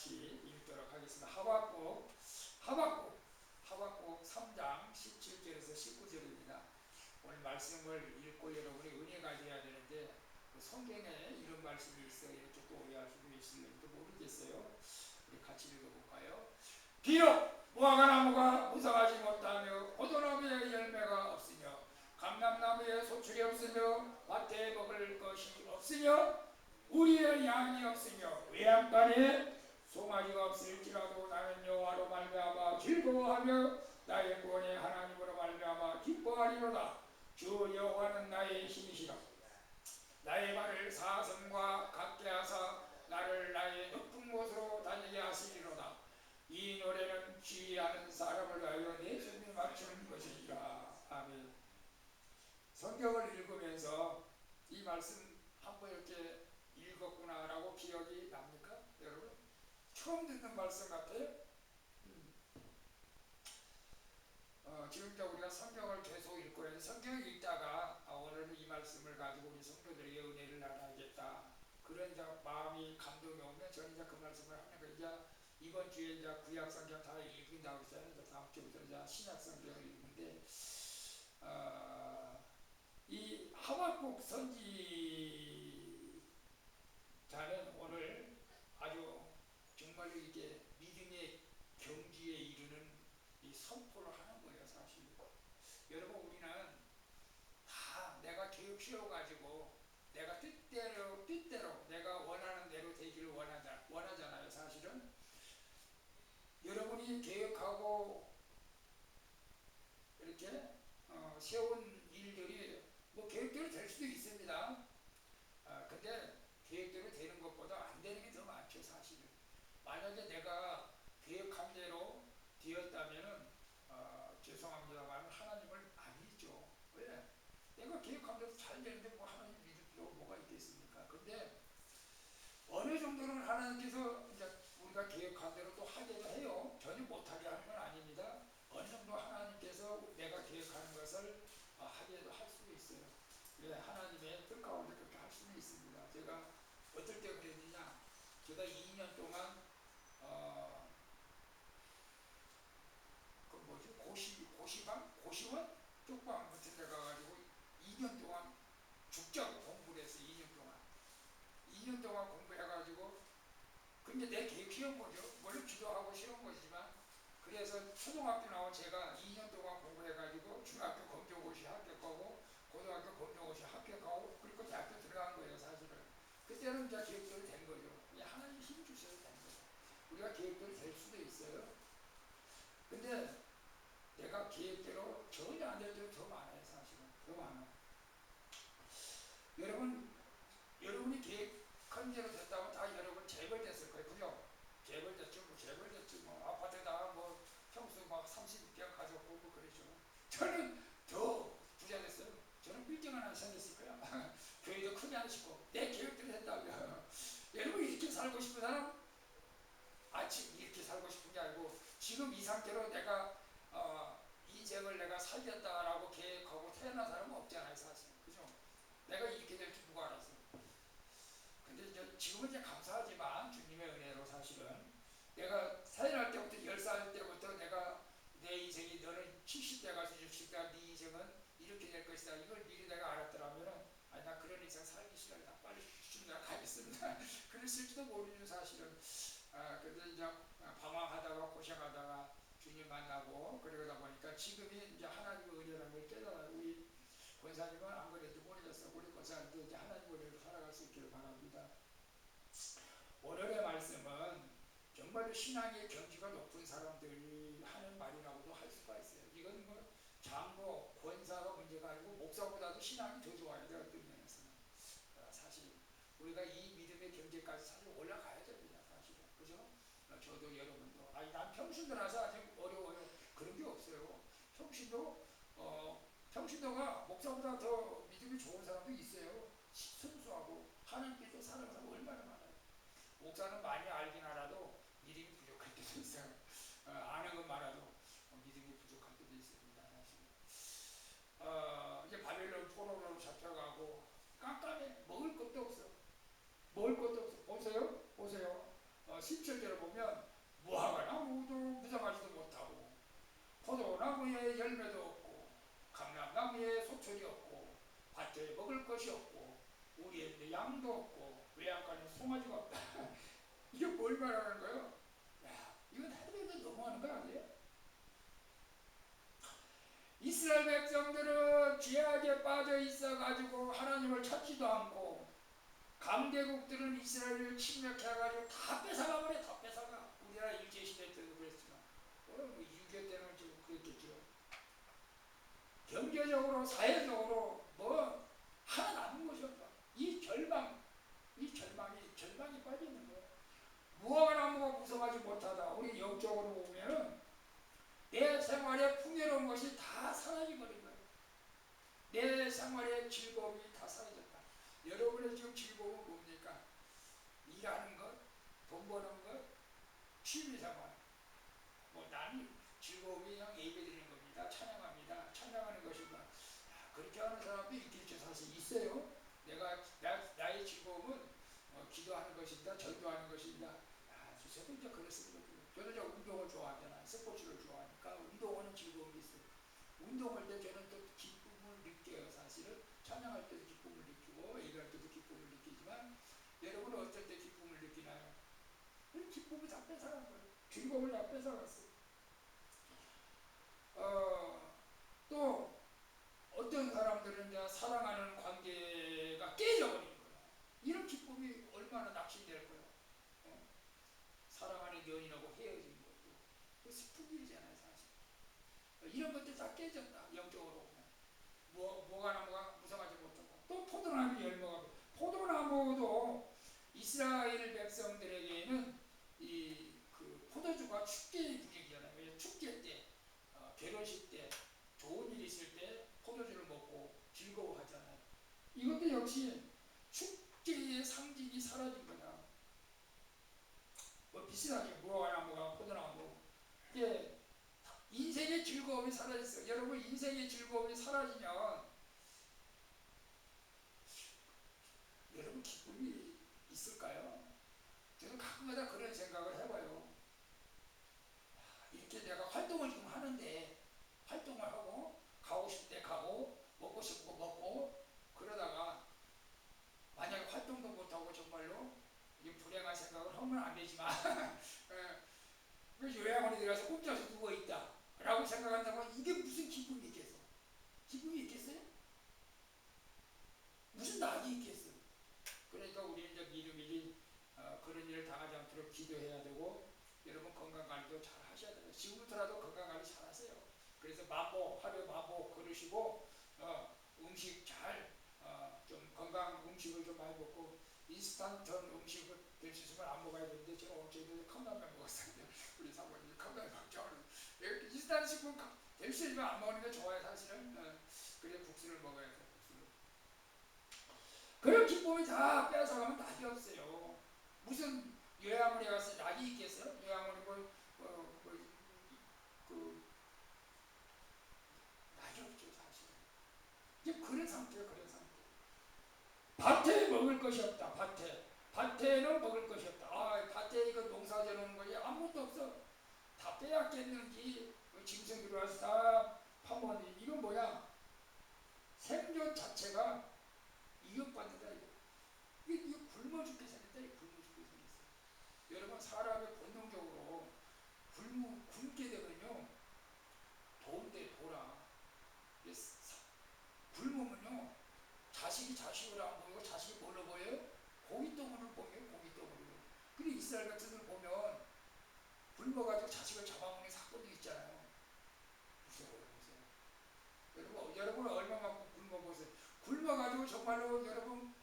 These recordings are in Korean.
같이 읽도록 하겠습니다. 하박국 3장 17절에서 19절입니다. 오늘 말씀을 읽고 여러분이 은혜가 되어야 되는데 성경에 이런 말씀이 있어 이렇게 또 오해할 수도 있을지도 모르겠어요. 우리 같이 읽어볼까요? 비록 무화과나무가 무성하지 못하며 포도나무에 열매가 없으며 감람나무에 소출이 없으며 밭에 먹을 것이 없으며 우리의 양이 없으며 외양간에 송아지가 없을지라도 나는 여호와로 말미암아 즐거워하며 나의 구원의 하나님으로 말미암아 기뻐하리로다. 주 여호와는 나의 힘이시라. 나의 발을 사슴과 같게 하사 나를 나의 높은 곳으로 다니게 하시리로다. 이 노래는 지혜하는 사람을 위하여 내 숨이 맞추는 것이니라. 아멘. 성경을 읽으면서 이 말씀 한번 이렇게 읽었구나라고 기억이 납니까? 여러분? 처음 듣는 말씀 같아요? 지금 우리가 성경을 계속 읽고 있는데 성경을 읽다가 오늘은 이 말씀을 가지고 우리 성도들에게 은혜를 나눠야겠다. 그런 마음이 감동이 오면 저는 그 말씀을 하는 거예요. 이번 주에 구약 성경 다 읽는다고 했잖아요. 다음 주부터 신약 성경을 읽는데 이 하박국 선지자는 오늘 아주 정말로 이게 믿음의 경지에 이르는 이 선포를 하는 거예요. 사실 여러분, 우리는 다 내가 계획 세워가지고 내가 뜻대로 내가 원하는 대로 되기를 원하잖아요. 사실은 여러분이 계획하고 이렇게 세운 일들이 뭐 계획대로 될 수도 있습니다. 근데 계획대로 되는 것보다 안 되는 게 더 많죠. 사실은 만약에 내가 계획한 대로 되었다면은 죄송합니다만 하나님을 안 믿죠. 왜? 내가 계획한 대로 잘 되는데 뭐 하나님 믿을 필요가 뭐가 있겠습니까? 근데 어느 정도는 하나님께서 이제 우리가 계획한 대로 또 하게 해요. 전혀 못하게 하는 건 아닙니다. 어느 정도 하나님께서 내가 계획하는 것을 하게 할 수도 있어요. 예, 하나님의 뜻 가운데 그렇게 할 수는 있습니다. 제가 어떨 때 그랬느냐? 제가 2년 동안 고시원 쪽방 같은 데 가가지고 2년 동안 죽자고 공부를 했어요. 2년 동안 공부해가지고 근데 내 계획 세운 거죠. 물론 기도하고 세운 거지만 그래서 초등학교 나온 제가 2년 동안 공부해가지고 중학교 검정고시 합격하고 고등학교 검정고시 합격하고 그리고 대학교 들어간 거예요. 사실은 그때는 이제 계획대로 된 거죠. 하나님 힘 주셔야 되는 거죠. 우리가 계획대로 될 수도 있어요. 근데 내가 계획대로 전혀 안 될 때도 더 많아요. 사실은 더 많아요. 여러분이 계획한 대로 됐다고 다 여러분 재벌됐을 거예요. 그죠? 재벌됐죠. 뭐 아파트에다가 뭐 평수 막 30평 가졌고 뭐 그랬죠. 저는 더 부자 됐어요. 저는 빌딩 하나 생겼을 거야. 교회도 크게 안 짓고 내 계획대로 했다고요. 여러분 이렇게 살고 싶은 사람? 지금 이렇게 살고 싶은 게 아니고 지금 이 상태로 내가 인생을 내가 살겠다라고 계획하고 태어난 사람은 없잖아요. 사실. 그죠? 내가 이렇게 될 줄 누가 알았어요. 근데 지금은 이제 감사하지만 주님의 은혜로 사실은 내가 살인할 때부터 10살 때부터 내가 내 인생이 너는 70대 가서 60대 네 인생은 이렇게 될 것이다. 이걸 미리 내가 알았더라면 나 그런 인생 살기 싫어요. 나 빨리 죽나 가겠습니다. 그랬을지도 모르는 사실은. 근데 이제 방황하다가 고생하다가 주님 만나고 그러다 보니까 지금이 이제 하나님의 은혜라는 걸 깨달아요. 우리 권사님은 안 그래도 모르겠어. 우리 권사님도 이제 하나님의 은혜로 살아갈 수 있기를 바랍니다. 오늘의 말씀은 정말로 신앙의 경지가 높은 사람들이 하는 말이라고도 할 수가 있어요. 이건 뭐 장로, 권사가 문제가 아니고 목사보다도 신앙이 더 좋아야 돼요. 어떤 면에서는. 사실 우리가 이 믿음의 경지까지 사실 올라가야 됩니다. 사실은. 그죠? 저도 여러분도 난 평신도라서 아직 어려워요. 그런 게 없어요. 평신도가 목사보다 더 믿음이 좋은 사람도 있어요. 순수하고 하나님께서 사랑하는 사람 얼마나 많아요. 목사는 많이 알긴 알아도 믿음이 부족할 때도 있어요. 아는 것 많아도 믿음이 부족할 때도 있습니다. 사실. 이제 바벨론 포로로 잡혀가고 깜깜해. 먹을 것도 없어. 보세요. 10절대로 보면 무화과 나무도 무성하지도 못하고 포도나무에 열매도 없고 감람나무에 소출이 없고 밭에 먹을 것이 없고 우리의 양도 없고 외양간에 송아지가 없다. 이게 뭘 말하는 거예요? 야, 이건 하늘에도 너무하는 거 아니에요? 이스라엘 백성들은 죄악에 빠져 있어가지고 하나님을 찾지도 않고 강대국들은 이스라엘을 침략해가지고 다 뺏어가버려. 다 뺏어가. 우리나라 일제시대 때도 그랬지만 6.25 때는 좀 그랬겠죠. 경제적으로 사회적으로 뭐 하나 남은 것이 없다. 이 절망이 빠져 있는 거예요. 무화과 나무가 무성하지 못하다. 우리 영적으로 보면은 내 생활에 풍요로운 것이 다 사라져 버린 거예요. 내 생활의 즐거움이 다 사라졌다. 여러분의 지금 즐거움은 뭡니까? 일하는 것, 돈 버는 것, 취미생활. 뭐 나는 즐거움이 그냥 예배드리는 겁니다. 찬양합니다. 찬양하는 것이고 그렇게 하는 사람도 있겠죠. 사실 있어요. 나의 즐거움은 기도하는 것입니다. 전도하는 것입니다. 저도 이제 그랬습니다. 저도 이제 운동을 좋아하잖아요. 스포츠를 좋아하니까 운동하는 즐거움이 있어요. 운동할 때 저는 또 기쁨을 느껴요. 사실은 찬양할 때도 기쁨을 느끼고 예배할 때도 기쁨을 느끼지만 여러분은 어떨 때 기쁨을 느끼나요? 기쁨을 다 뺏어간 거예요. 즐거움을 다 뺏어갔어요. 또 어떤 사람들은 이제 사랑하는 관계가 깨져버린 거예요. 이런 기쁨이 얼마나 낚시될 거예요. 사랑하는 연인하고 헤어진 것도 그 슬픈 일이잖아요. 사실 이런 것들 다 깨졌다. 영적으로 보면 무화과나무가 무성하지 못하고 또 포도나무 열매가 포도나무도 이스라엘 백성들에게는 이 그 포도주가 축제의 분위기잖아요. 축제 때 결혼식 때 좋은 일이 있을 때 포도주를 먹고 즐거워하잖아요. 이것도 역시 축제의 상징이 사라진 거다. 뭐 비슷하게 무화과나무가 포도나무. 예, 인생의 즐거움이 사라졌어요. 여러분 인생의 즐거움이 사라지면 여러분 기쁨이 있을까요? 저는 가끔마다 그런 생각을 해봐요. 이렇게 내가 활동을 지금 하는데 활동을 하고 가고 싶을 때 가고 먹고 싶은 거 먹고 그러다가 만약에 활동도 못하고 정말로 불행한 생각을 하면 안 되지만 그 요양원에 들어가서 혼자서 누워있다 라고 생각한다면 이게 무슨 기쁨이 있겠어? 기쁨이 있겠어요? 무슨 낙이 있겠어요? 그러니까 우리는 이제 미리미리 그런 일을 당하지 않도록 기도해야 되고 여러분 건강관리도 잘 하셔야 돼요. 지금부터라도 건강관리 잘 하세요. 그래서 하루에 만보 걸으시고 음식 잘 좀 건강 음식을 좀 많이 먹고 인스턴트 음식을 될 수 있으면 안 먹어야 되는데 제가 어제도 컵라면 먹었어요. 우리 사모님이 컵라면 먹자고 인스턴트 식품 될 수 있으면 안 먹는 게 좋아요. 사실은 그래 국수를 먹어야 돼요. 그런 기쁨이 다 빼앗아가면 낙이 없어요. 무슨 요양원에 가서 낙이 있겠어요? 요양원에 낙이 없죠. 사실은 이제 그런 상태예요. 그런 상태. 밭에 먹을 것이 없다. 밭에는 먹을 것이 없다. 밭에 이거 농사 지어놓은 거지 아무것도 없어. 다 빼앗겼는지 짐승 들어와서 다 파먹었는지 이건 뭐야? 생존 자체가 이격받는다. 이거 굶어 죽게 생겼다. 굶어 죽게 생겼어. 여러분 사람이 본능적으로 굶게 되면요 도운데 돌아. 굶으면요 자식이 자식을 안 보이고 자식이 뭘로 보여요? 고깃덩어리를 보여요. 고깃덩어리를. 근데 이스라엘 같은 들 보면 굶어가지고 자식을 잡아먹는 사건도 있잖아요. 무서워요. 여러분 얼마만큼 굶어보세요. 굶어가지고 정말로 여러분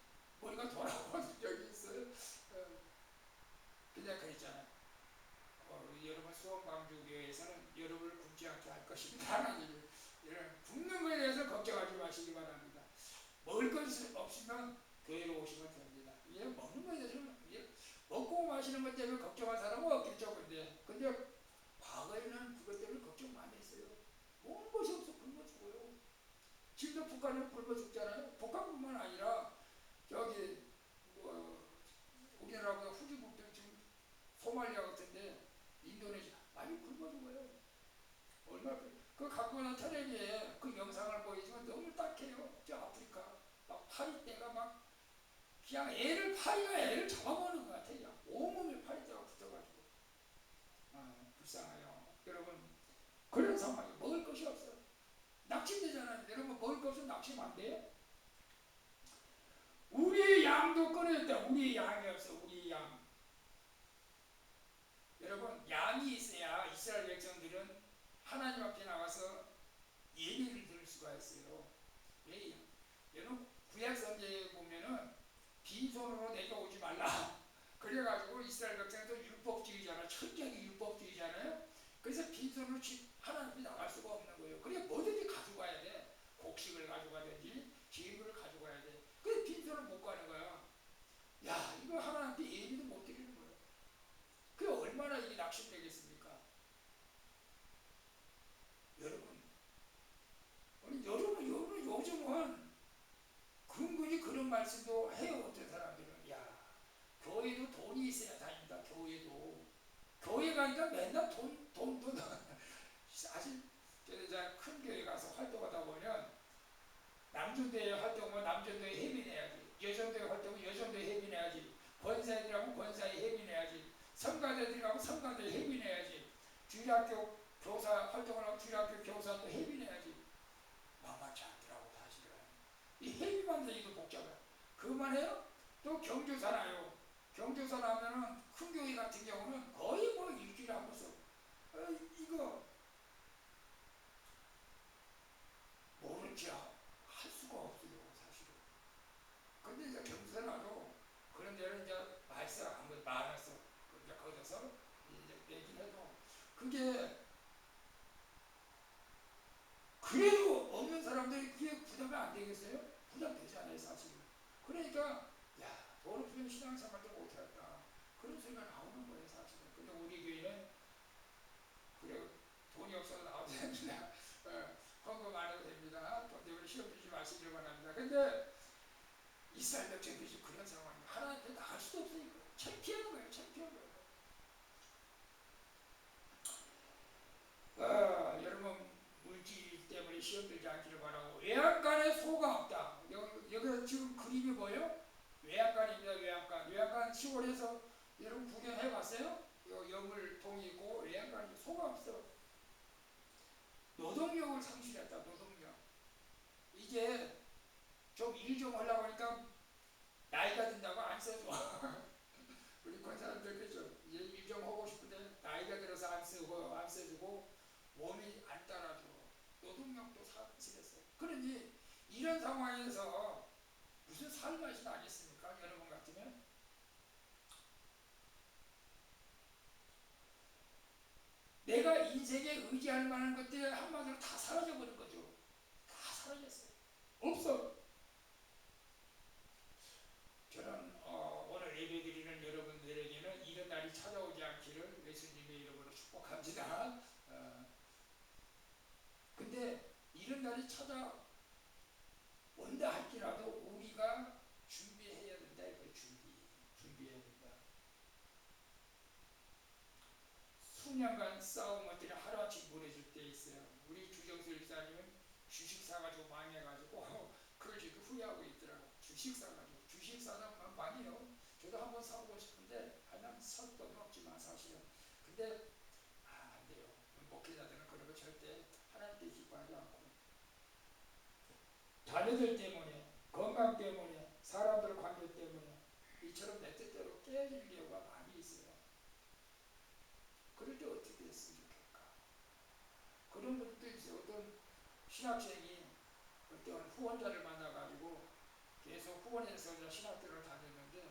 머리가 돌아오는 적이 있어요. 그냥 그랬잖아요. 여러분 수원광주교회에서는 여러분을 굶지 않게 할 것입니다. 하나님이 굶는 것에 대해서 걱정하지 마시기 바랍니다. 먹을 것 없으면 교회로 오시면 됩니다. 먹는 것에 대해서는 먹고 마시는 것 때문에 걱정할 사람은 없겠죠. 근데 과거에는 그것 때문에 걱정 많이 했어요. 먹는 것이 없어 굶어 죽어요. 지금도 북한은 굶어 죽잖아요. 북한뿐만 아니라 저기 우리나라보다 후진국들 지금 그냥 파리가 애를 잡아먹는 것 같아요. 그냥 온몸에 파리떼가 붙어가지고 불쌍해요. 여러분 그런 상황이 먹을 것이 없어요. 낚시되잖아요. 여러분 먹을 것 없으면 낚시면 안 돼요? 우리의 양도 끊어졌다. 우리의 양이 없어. 우리의 양. 여러분 양이 있어야 이스라엘 백성들은 하나님 앞에 나와서 예배를 드릴 수가 있어요. 왜? 여러분 구약 성경에 보면은 빈손으로 내가 오지 말라. 그래가지고 이스라엘 백성도 율법주의잖아. 철저하게 율법주의잖아요. 그래서 빈손으로 하나님 앞에 나갈 수가 없는 거예요. 그래 뭐든지 가져가야 돼. 곡식을 가져가든지 기름을 가져가야 돼. 그래서 빈손을 못 가는 거야. 야 이거 하나님께 예비도 못 드리는 거예요. 그게 얼마나 이게 낙심되겠습니까? 여러분 요즘은 근근히 그런 말씀도 해요. 어떤 사람들은 야 교회도 돈이 있어야 다닌다. 교회 가니까 맨날 돈 사실 제가 큰 교회 가서 활동하다 보면 남전도회 활동은 남전도회 해민해야지, 여전도회 활동은 여전도회 해민해야지, 권사애들하고 권사에 해민해야지, 성가대들하고 성가대 해민해야지, 주일학교 교사 활동을 하고 주일학교 교사도 해민해야지. 만만치 않더라고 사실은. 이 해민만 되기도 복잡해. 그만해요? 또 경조사나요. 경조사나 하면은 큰 교회 같은 경우는 거의 뭐 일주일에 한 번씩 이거 모르지 할 수가 없어요 사실은. 근데 이제 경조사나도 그런 데는 이제 말세가 한번 많았어. 이제 거기서 이제 얘기를 해도 그게 그래도 없는 사람들이 그게 부담이 안 되겠어요? 부담되잖아요 사실은. 그러니까 야 돈 없으면 신앙생활도 못하겠다 그런 소리가 나오는 거예요 사실은. 근데 우리 교회는 그래 돈이 없어서 나와도 됩니다. 헌금 안 해도 됩니다. 돈 때문에 시험 주지 마시기를 바랍니다. 근데 이스라엘 백성들이 그런 상황이 하나님 앞에 나갈 수도 없으니까 창피한 거예요. 창피한 거예요. 여러분 물질 때문에 시험 들지 않기를 바라고. 외양간에 소가 없다. 여기 지금 그림이 뭐예요? 외양간입니다. 외양간 시골에서 여러분 구경해 봤어요? 여물통이 있고 외양간이 소가 없어. 노동력을 상실했다. 노동력. 이게 좀 일 좀 하려고 하니까 나이가 든다고 안 써줘. 우리 권사람들 그죠? 일 좀 하고 싶은데 나이가 들어서 안 써주고 몸이 안 따라줘. 노동력도 상실했어요. 그러니 이런 상황에서 무슨 삶맛이 나겠습니까? 여러분 같으면 내가 인생에 의지할 만한 것들이 한마디로 다 사라져버린 거죠. 다 사라졌어요. 없어. 저는 오늘 예배드리는 여러분들에게는 이런 날이 찾아오지 않기를 예수님의 이름으로 축복합니다. 근데 이런 날이 찾아온다 할지라도 우리가 준비해야 된다. 준비해야 된다. 수년간 싸운 것들이 하루아침 무너질 때 있어요. 우리 주정수 일사님은 주식 사가지고 망해가지고 그걸 지금 후회하고 있더라고. 주식 사가지고. 주식 사다 망해요. 저도 한번 사보고 싶은데 하면 살 돈은 없지만 사실은. 근데 안 돼요. 목회자들은 그런 거 절대 하나님께 기뻐하지 않고 자녀들 때문에, 건강 때문에, 사람들 관계 때문에 이처럼 내 뜻대로 깨질 경우가 많이 있어요. 그럴 때 어떻게 했으면 좋겠을까? 그런 분도 있어요. 어떤 신학생이 어떤 후원자를 만나가지고 계속 후원해서 신학교를 다녔는데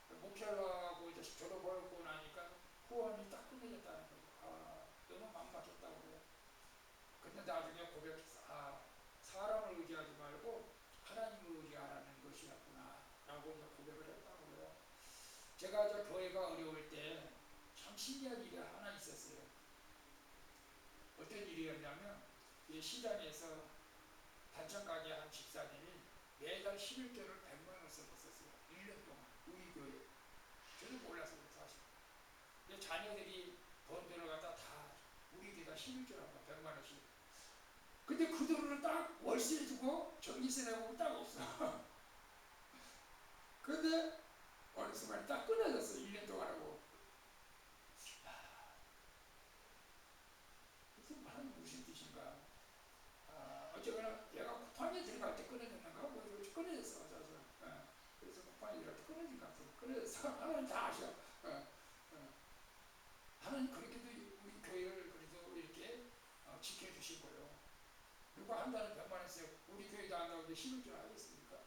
목회하고 이제 졸업하고 나니까 후원이 딱 끊어졌다는 거예요. 너무 막막했다고 그래요. 근데 나중에 고백해서 사람을 의지하지 말고 하나님을 의지하라는 것이었구나 라고 고백을 했다고 그래요. 제가 저 교회가 어려울 때 참 신기한 일이 하나 있었어요. 어떤 일이었냐면 시장에서 반찬 가게 한 집사님이 매달 11조를 100만 원 썼었어요. 1년 동안 우리 교회. 저도 몰랐어요 사실. 자녀들이 돈 들어가다 다 우리 교회가 11조라고 100만 원씩. 근데 그 돈을 딱 월세 주고 전기세 내고 딱 없어. 근데 이렇게 끊어진 것 같아요. 그래서 하나님 다 아셔. 하나님 그렇게도 우리 교회를 그래도 이렇게 지켜주시고요. 누가 한다는 병만 했어요. 우리 교회도 안 나오는데 힘을 줄 하겠습니까?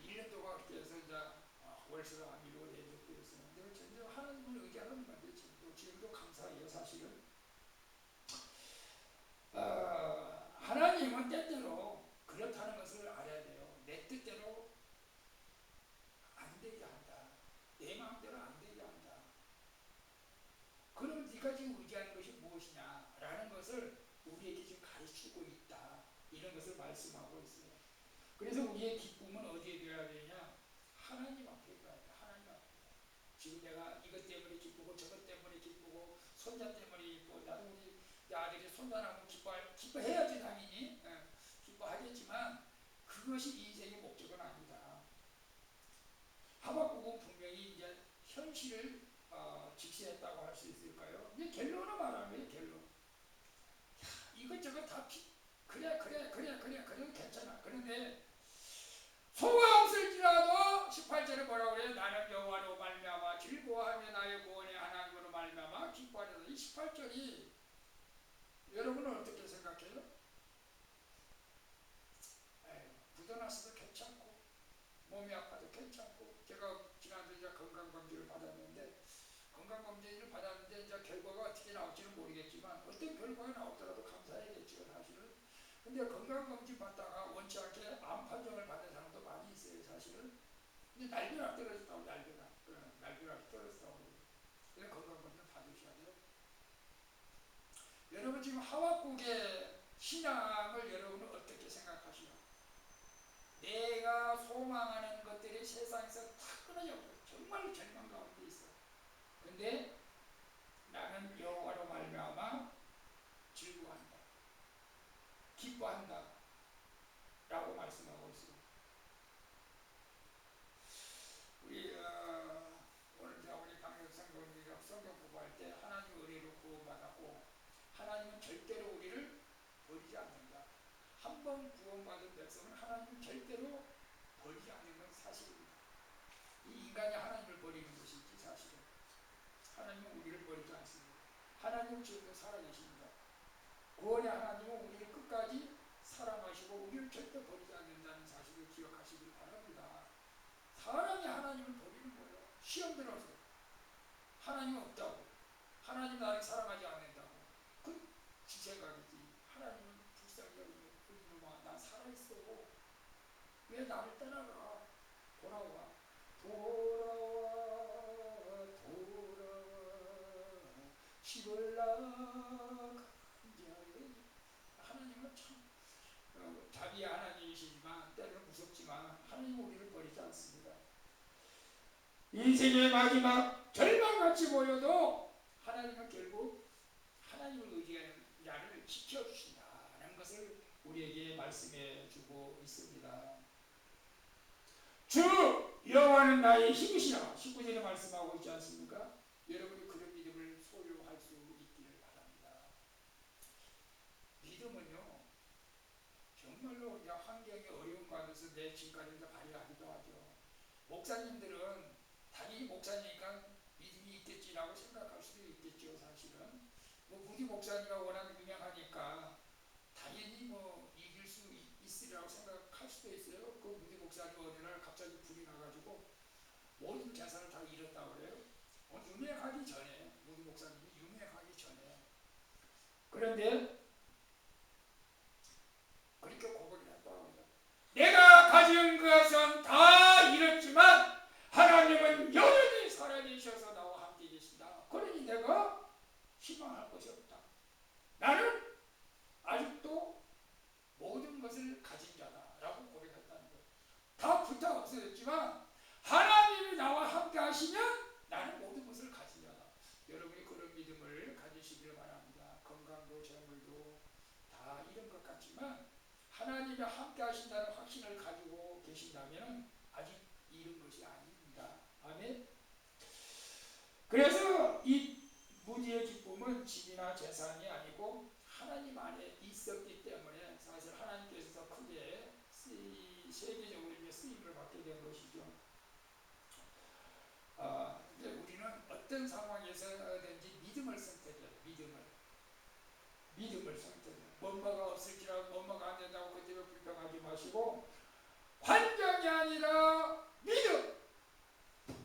1년 동안 그렇게 해서 이제 월세를 안 미루고 내줬고 그랬었는데 전혀 하나님을 의지하는 건데 지금도 감사해요. 사실은 하나님은 때때로 그렇다는 것을 알아야 돼요. 내 뜻대로 안 되게 한다. 내 마음대로 안 되게 한다. 그럼 네가 지금 의지하는 것이 무엇이냐라는 것을 우리에게 지금 가르치고 있다. 이런 것을 말씀하고 있어요. 그래서 우리의 기쁨은 어디에 되어야 되냐? 하나님 앞에 가야 돼. 하나님 앞에. 지금 내가 이것 때문에 기쁘고 저것 때문에 기쁘고 손자 때문에 기쁘고 나도 우리 아들이 손자 나면 기뻐해야지 당연히 기뻐하겠지만 그것이 인생의 목적은 아니다. 하박국은 분명히 이제 현실을 직시했다고 할 수 있을까요? 이제 결론을 말하는 거예요. 결론. 이것저것 다 그래 그래도 괜찮아. 그런데 소가 없을지라도 18절에 뭐라고 그래요? 나는 여호와로 말미암아 즐거워하며 나의 구원의 하나님으로 말미암아 기뻐하리라. 이 18절이 여러분은 어떻게 생각해요? 부도났어도 괜찮고 몸이 아파도 괜찮고 제가 지난주에 건강검진을 받았는데 건강검진을 받았는데 이제 결과가 어떻게 나올지는 모르겠지만 어떤 결과가 나오더라도 감사해야겠죠 사실은. 근데 건강검진 받다가 원치 않게 암 판정을 받는 사람도 많이 있어요 사실은. 근데 날벼락 떨어졌다고 날벼락 떨어졌다고 그래서 건강검진 받으셔야 돼요. 여러분 지금 하박국의 신앙을 여러분은 어떻게 생각하시나요? 내가 소망하는 것들이 세상에서 다 끊어져 버려요. 정말 절망 가운데 있어. 근데 나는 여호와로 말미암아 즐거워한다. 기뻐한다. 라고 말씀하고 있어요. 우리 오늘 우리 강력성경이가 성경 공부할 때 하나님 은혜로 구원받았고 하나님은 절대로 우리를 버리지 않는다. 한 번 구원받은 백성은 하나님은 절대로 버리지 않는 건 사실입니다. 이 인간이 하나님을 버리는 것이지 사실은 하나님은 우리를 버리지 않습니다. 하나님은 지금도 살아계십니다. 구원의 하나님은 우리를 끝까지 사랑하시고 우리를 절대 버리지 않는다는 사실을 기억하시길 바랍니다. 사람이 하나님을 버리는 거예요. 시험 들어서 하나님 없다고 하나님 나를 사랑하지 않는다고 그 지생각이지. 하나님은 불쌍히 여기고 이놈아 난 살아있어. 왜 나를 떠나가. 돌아와 집을 나간자에. 하나님은 참 자비의 하나님이시지만 때로는 무섭지만 하나님은 우리를 버리지 않습니다. 인생의 마지막 절망같이 보여도 하나님은 결국 하나님을 의지하는 자를 지켜주신다는 것을 우리에게 말씀해 주고 있습니다. 주 여호와는 나의 힘이시라 19절에 말씀하고 있지 않습니까? 여러분이 그런 믿음을 소유할 수 있기를 바랍니다. 믿음은요 정말로 환경이 어려운 가운데서 내 진가를 발휘하기도 하죠. 목사님들은 당연히 목사니까 믿음이 있겠지라고 생각할 수도 있겠죠. 사실은 무디 목사님이 워낙 유명하니까 당연히 이길 수 있으리라고 생각할 수도 있어요. 그 무디 목사님 어느 날 갑자기 불이 나가지고 모든 재산을 다 잃었다고 그래요. 유명하기 전에 무디 목사님이 유명하기 전에. 그런데 그렇게 고백을 했다고 합니다. 내가 가진 것은 다 잃었지만 하나님은 여전히 살아계셔서 나와 함께 계신다. 그러니 내가 희망할 것이 없다. 나는 아직도 모든 것을 가진 자다라고 고백했다는 거예요. 다 불타 없어졌지만 하나님이 나와 함께 하시면 나는 모든 것을 가진 자다. 여러분이 그런 믿음을 가지시길 바랍니다. 건강도 재물도 다 잃은 것 같지만 하나님이 함께 하신다는 확신을 가지고 계신다면 아직 잃은 것이 아닙니다. 아멘. 그래서 이 무지의 기쁨은 집이나 재산이 아니고 하나님 안에 있었기 때문에 사실 하나님께서 크게 세계적으로 쓰임을 받게 된 것이죠. 어떤 상황에서든지 믿음을 선택해요. 믿음을 선택해요. 뭐뭐가 없을지라도 뭐뭐가 안 된다고 그 때문에 불평하지 마시고 환경이 아니라 믿음,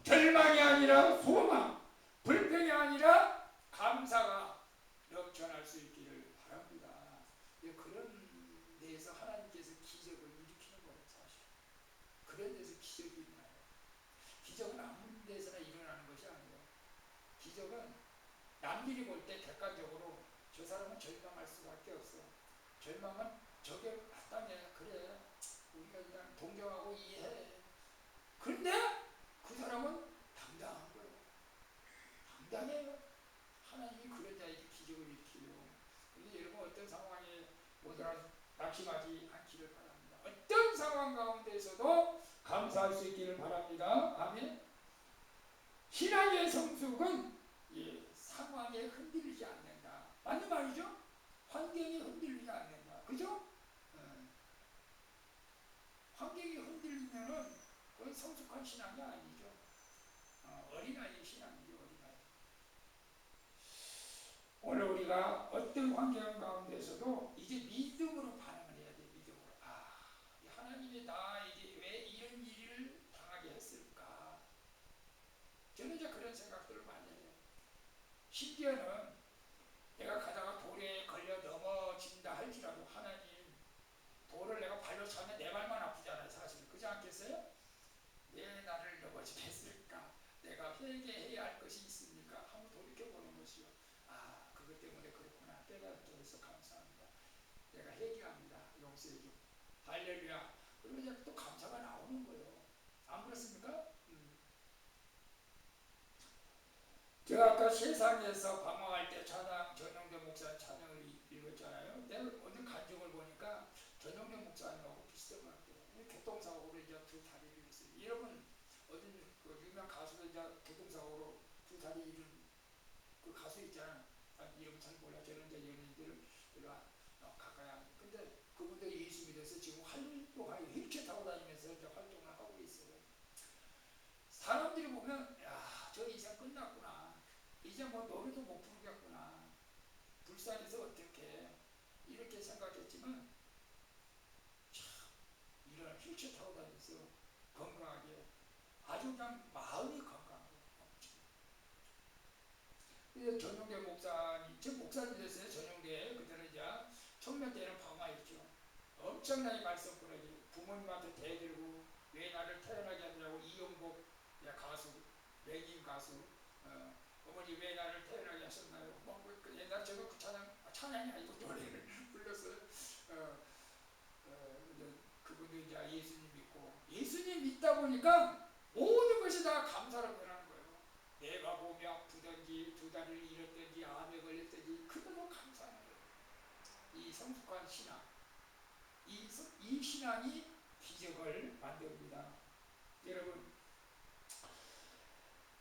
절망이 아니라 소망, 불평이 아니라 감사가 넘쳐날 수 있기를 바랍니다. 그런 데에서 하나님께서 기적을 일으키는 거예요. 사실 그런 데서 기적이 일어나요. 기적은 아무 데서나 일어나는 것이 아니에요. 기적은 남들이 볼 때 객관적으로 저 사람은 절망할 수밖에 없어. 절망은 저게 마땅해. 그래 우리가 그냥 동정하고 이해해. 그런데 그 사람은 당당한 거예요. 당당해요. 하나님이 그런 자에게 기적을 일으키려고. 그런데 여러분 어떤 상황에 오더라도 낙심하지 않기를 바랍니다. 어떤 상황 가운데서도 감사할 수 있기를 바랍니다. 아멘. 신앙의 성숙은 상황에 흔들리지 않는다. 맞는 말이죠? 환경이 흔들리지 않는다. 그죠? 환경이 흔들리면은 그건 성숙한 신앙이 아니죠. 어린아이의 신앙이죠. 어린아이. 오늘 우리가 어떤 환경 가운데서도 이제 믿음으로 반응을 해야 돼. 믿음으로. 하나님이 나에게 왜 이런 일을 당하게 했을까? 저는 이제 그런 생각들을 많이 해요. 심지어는 내가 가다가 돌에 걸려 넘어진다 할지라도 하나님 돌을 내가 발로 차면 내 발만 아프잖아요. 사실 그렇지 않겠어요? 왜 나를 넘어지게 했을까? 내가 회개해야 할 것이 있습니까? 한번 돌이켜보는 것이요. 그것 때문에 그렇구나 깨닫게 해서 감사합니다. 내가 회개합니다. 용서해줘. 할렐루야. 그러면 이제 또 감사가 나오는 거예요. 안 그렇습니까? 제가 아까 세상에서 방황할 때 찬양 전용대 목사 찬양을 읽었잖아요. 내가 어느 간증을 보니까 전용대 목사님하고 비슷한 것 같아요. 교통사고로 이제 두 다리를 잃었어요. 여러분 어떤 그 유명 가수도 이제 교통사고로 두 다리 잃은 그 가수 있잖아요. 이름 잘 몰라. 저는 이제 연예인들을 가까이 하는. 근데 그분도 예수 믿어서 지금 활동하고 휠체어 타고 다니면서 이제 활동을 하고 있어요. 사람들이 보면 저 인생 끝났구나. 이제 뭐 노래도 못 부르겠구나. 불쌍해서 어떻게 이렇게 생각했지만 참 이런 휠체어 타고 다니면서 건강하게 아주 그냥 마음이 건강해요. 그래서 전용대 목사님, 저 목사님 됐어요. 전용대 그때는 이제 청년 때는 방화했죠. 엄청나게 말썽꾸러기 부모님한테 대들고 왜 나를 태어나게 하느냐고 이용복 가수, 맥인 가수 어머니 왜 나를 태어나게 하셨나요? 그 옛날 제가 그 찬양이 아니고 노래를 불렀어요. 그분도 이제 예수님 믿고 예수님 믿다 보니까 모든 것이 다 감사로 변하는 거예요. 내가 몸이 아프든지 두 다리를 잃었든지 암에 걸렸든지 그것도 감사하는 거예요. 이 성숙한 신앙, 이 신앙이 기적을 만듭니다. 여러분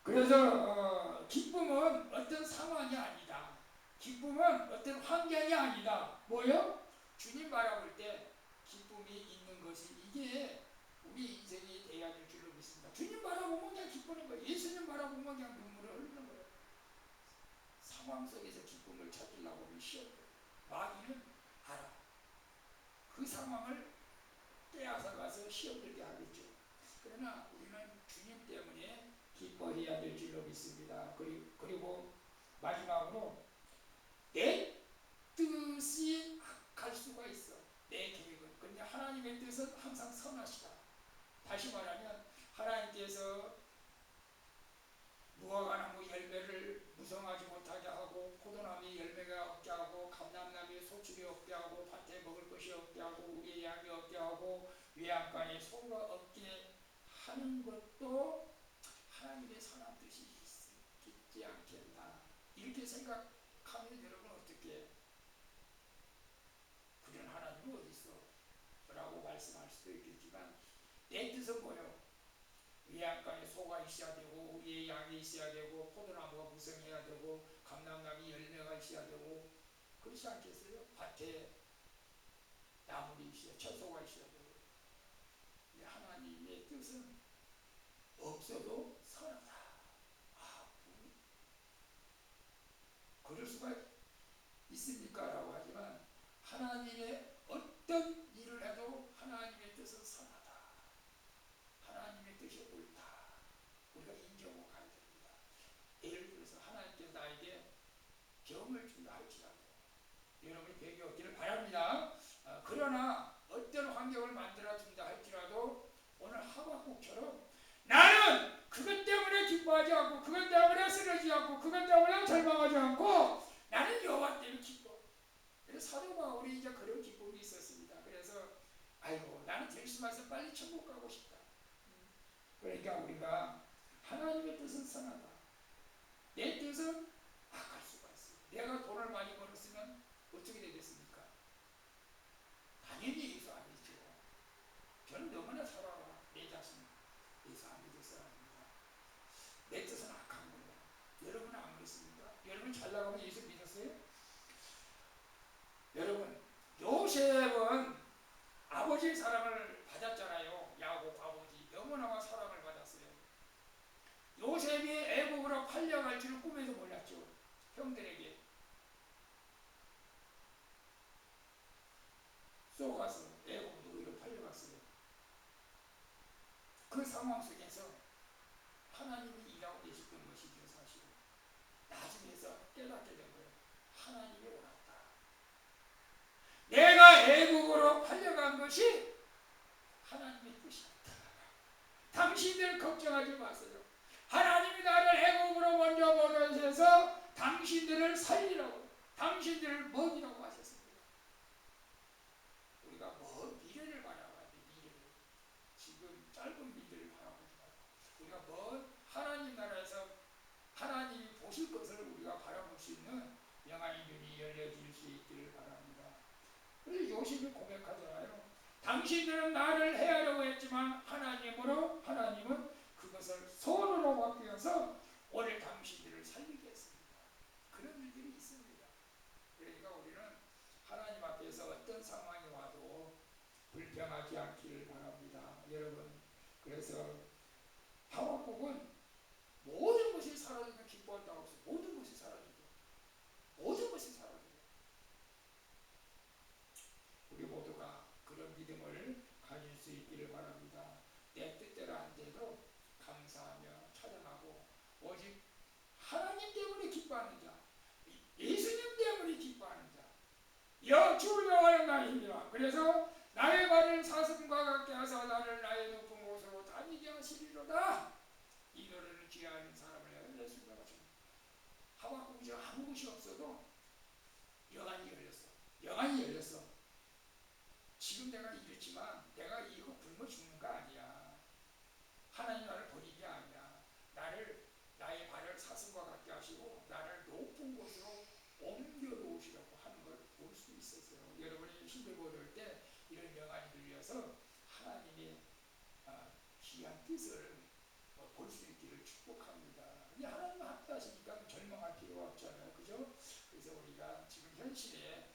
그래서 기쁨은 어떤 상황이 아니다. 기쁨은 어떤 환경이 아니다. 뭐요? 주님 바라볼 때 기쁨이 있는 것이 이게 우리 인생이 돼야 될 줄로 믿습니다. 주님 바라보면 그냥 기쁘는 거예요. 예수님 바라보면 그냥 눈물을 흘리는 거예요. 상황 속에서 기쁨을 찾으려고 하면 쉬워요. 마귀는 알아. 그 상황을 빼앗아 가서 시험들게 하겠죠. 그러나 우리는 주님 때문에 기뻐해야 될 줄로 믿습니다. 그리고 마지막으로 내 뜻이 갈 수가 있어. 내 계획은. 그런데 하나님의 뜻은 항상 선하시다. 다시 말하면 하나님께서 무화과나무 열매를 무성하지 못하게 하고 포도나무의 열매가 없게 하고 감람나무의 소출이 없게 하고 밭에 먹을 것이 없게 하고 우리의 양이 없게 하고 외양간에 소가 없게 하는 것도 하나님의 선한 뜻이 있지 않겠나. 이렇게 생각하면 여러분 어떻게 그런 하나님은 어디 있어? 라고 말씀할 수도 있겠지만 내 뜻은 뭐예요? 외양간에 소가 있어야 되고 우리의 양이 있어야 되고 포도나무가 무성해야 되고 감람나무 열매가 있어야 되고 그렇지 않겠어요? 밭에 나물이 있어야 채소가 있어야 되고. 하나님의 뜻은 없어도 선하다. 그럴 수가 있습니까? 라고 하지만 하나님의 어떤 일을 해도 하나님의 뜻은 선하다. 하나님의 뜻이 옳다. 우리가 인정하고 가야 됩니다. 예를 들어서 하나님께서 나에게 병을 준다 할지라도 여러분이 병이 없기를 바랍니다. 그러나 어떤 환경을 만들어 준다 할지라도 오늘 하박국처럼 나는 그것 때문에 기뻐하지 않고 그것 때문에 쓰러지지 않고 그것 때문에 절망하지 않고 나는 여호와 때문에 기뻐. 그래서 사도 바울이 이제 그런 기쁨이 있었습니다. 그래서 아이고 나는 데리시마에서 빨리 천국 가고 싶다. 그러니까 우리가 하나님의 뜻은 선하다. 내 뜻은 악할 수가 있어. 내가 돈을 많이 벌었으면 어떻게 되겠습니까? 당연히 예수 안 믿죠. 저는 너무나 잘 알아. 내 자신 예수 안 믿을 사람입니다. 내 뜻은 악한 거예요. 여러분은 안 그렇습니까? 여러분 잘 나가면 예수 믿었어요? 여러분 요셉은 아버지의 사랑을 받았잖아요. 야곱 아버지 너무나 사랑을 받았어요. 요셉이 애국으로 팔려갈 줄은 꿈에도 몰랐죠. 형들에게 쏘가서 애국 노예로 팔려갔어요. 그 상황 속에서 하나님이 일하고 계셨던 것이죠. 사실은 나중에서 깨닫게 된 거예요. 하나님이 옳았다. 내가 애국으로 팔려간 것이 하나님의 뜻이었다. 당신들 걱정하지 마세요. 하나님이 나를 애국으로 먼저 보내셔서 당신들을 살리라고, 당신들을 먹이라고 하셨습니다. 우리가 먼 미래를 바라봐야 돼. 미래를. 지금 짧은 미래를 바라보지 말고 우리가 먼 하나님 나라에서 하나님이 보실 것을 우리가 바라볼 수 있는 영안의 눈이 열려질 수 있기를 바랍니다. 그래서 요셉이 고백하잖아요. 당신들은 나를 해하려고 했지만 하나님은 그것을 선으로 바뀌어서 오늘 당신들을 살리게 했습니다. 그런 일들이 있습니다. 그러니까 우리는 하나님 앞에서 어떤 상황이 와도 불평하지 않기를 바랍니다. 여러분, 그래서 하박국은 모든 것이 사라지면 기뻐한다고 했어요. 모든 것이 사라지고 모든 것이 사라지고 우리 모두가 그런 믿음을 가질 수 있기를 바랍니다. 내 뜻대로 안 돼도 감사하며 찬양하고 오직 하나님 때문에 기뻐하는 자, 예수님 때문에 기뻐하는 자, 주를 여호와는 나의 힘이라. 그래서 나의 발을 사슴과 같게 하사 나를 나의 높은 곳으로 다니게 하시리로다. 이 노래를 귀하는 사람을 내가 예수님과 같이 하박국이 아무 것이 없어도 영안이 열렸어. 영안이 열렸어. 지금 내가 이렇지만 내가 이거 굶어 죽는 거 아니야. 하나님 나를 버린 게 아니야. 나의 발을 사슴과 같게 하시고 나를 높은 곳으로 옮겨 놓으시라고 하는 걸 볼 수 있었어요. 여러분이 힘들고 어려울 때 이런 영안이 들려서 하나님의 귀한 뜻을 볼 수 있기를 축복합니다. 근데 하나님 함께 하시니까 절망할 필요가 없잖아요. 그죠? 그래서 우리가 지금 현실의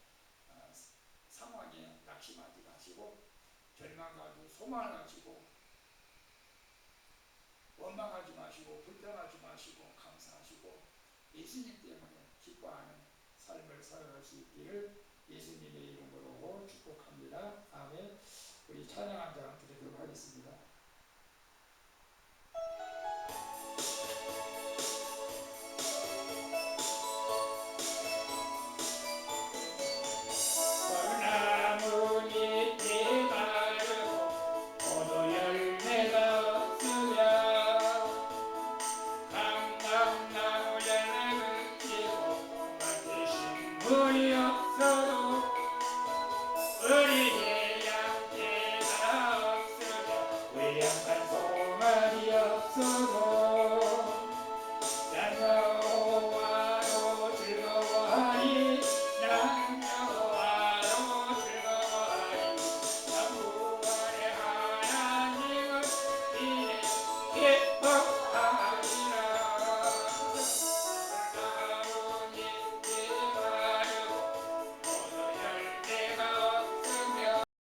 상황에 낙심하지 마시고 절망하고 소망을 가지고 원망하지 마시고 불평하지 마시고 감사하시고 예수님 때문에 기뻐하는 삶을 살아갈 수 있기를 예수님의 이름으로